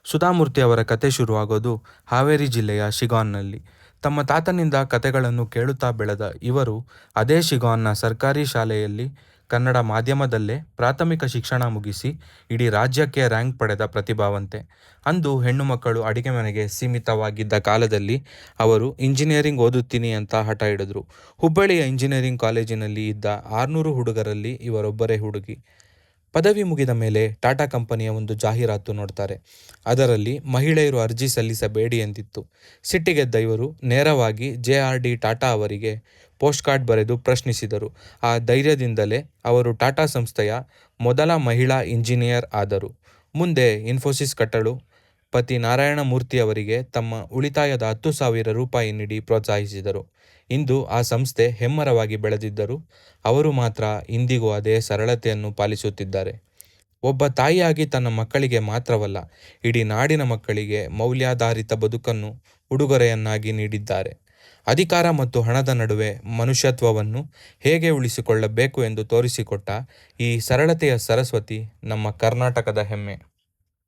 ಸುಧಾಮೂರ್ತಿ ಅವರ ಕತೆ ಶುರುವಾಗೋದು ಹಾವೇರಿ ಜಿಲ್ಲೆಯ ಶಿಗಾನ್ನಲ್ಲಿ. ತಮ್ಮ ತಾತನಿಂದ ಕತೆಗಳನ್ನು ಕೇಳುತ್ತಾ ಬೆಳೆದ ಇವರು ಅದೇ ಶಿಗಾನ್ನ ಸರ್ಕಾರಿ ಶಾಲೆಯಲ್ಲಿ ಕನ್ನಡ ಮಾಧ್ಯಮದಲ್ಲೇ ಪ್ರಾಥಮಿಕ ಶಿಕ್ಷಣ ಮುಗಿಸಿ ಇಡೀ ರಾಜ್ಯಕ್ಕೆ ರ್ಯಾಂಕ್ ಪಡೆದ ಪ್ರತಿಭಾವಂತೆ. ಅಂದು ಹೆಣ್ಣು ಮಕ್ಕಳು ಅಡಿಗೆ ಮನೆಗೆ ಸೀಮಿತವಾಗಿದ್ದ ಕಾಲದಲ್ಲಿ ಅವರು ಇಂಜಿನಿಯರಿಂಗ್ ಓದುತ್ತೀನಿ ಅಂತ ಹಠ ಹಿಡಿದ್ರು. ಹುಬ್ಬಳ್ಳಿಯ ಇಂಜಿನಿಯರಿಂಗ್ ಕಾಲೇಜಿನಲ್ಲಿ ಇದ್ದ 600 ಹುಡುಗರಲ್ಲಿ ಇವರೊಬ್ಬರೇ ಹುಡುಗಿ. ಪದವಿ ಮುಗಿದ ಮೇಲೆ ಟಾಟಾ ಕಂಪನಿಯ ಒಂದು ಜಾಹೀರಾತು ನೋಡ್ತಾರೆ. ಅದರಲ್ಲಿ ಮಹಿಳೆಯರು ಅರ್ಜಿ ಸಲ್ಲಿಸಬೇಡಿ ಎಂದಿತ್ತು. ಸಿಟ್ಟಿಗೆದ್ದ ಇವರು ನೇರವಾಗಿ JRD ಟಾಟಾ ಅವರಿಗೆ ಪೋಸ್ಟ್ ಕಾರ್ಡ್ ಬರೆದು ಪ್ರಶ್ನಿಸಿದರು. ಆ ಧೈರ್ಯದಿಂದಲೇ ಅವರು ಟಾಟಾ ಸಂಸ್ಥೆಯ ಮೊದಲ ಮಹಿಳಾ ಇಂಜಿನಿಯರ್ ಆದರು. ಮುಂದೆ ಇನ್ಫೋಸಿಸ್ ಕಟ್ಟಲು ಪತಿ ನಾರಾಯಣ ಮೂರ್ತಿ ಅವರಿಗೆ ತಮ್ಮ ಉಳಿತಾಯದ 10,000 ರೂಪಾಯಿ ನೀಡಿ ಪ್ರೋತ್ಸಾಹಿಸಿದರು. ಇಂದು ಆ ಸಂಸ್ಥೆ ಹೆಮ್ಮರವಾಗಿ ಬೆಳೆದಿದ್ದರೂ ಅವರು ಮಾತ್ರ ಇಂದಿಗೂ ಅದೇ ಸರಳತೆಯನ್ನು ಪಾಲಿಸುತ್ತಿದ್ದಾರೆ. ಒಬ್ಬ ತಾಯಿಯಾಗಿ ತನ್ನ ಮಕ್ಕಳಿಗೆ ಮಾತ್ರವಲ್ಲ, ಇಡೀ ನಾಡಿನ ಮಕ್ಕಳಿಗೆ ಮೌಲ್ಯಾಧಾರಿತ ಬದುಕನ್ನು ಉಡುಗೊರೆಯನ್ನಾಗಿ ನೀಡಿದ್ದಾರೆ. ಅಧಿಕಾರ ಮತ್ತು ಹಣದ ನಡುವೆ ಮನುಷ್ಯತ್ವವನ್ನು ಹೇಗೆ ಉಳಿಸಿಕೊಳ್ಳಬೇಕು ಎಂದು ತೋರಿಸಿಕೊಟ್ಟ ಈ ಸರಳತೆಯ ಸರಸ್ವತಿ ನಮ್ಮ ಕರ್ನಾಟಕದ ಹೆಮ್ಮೆ.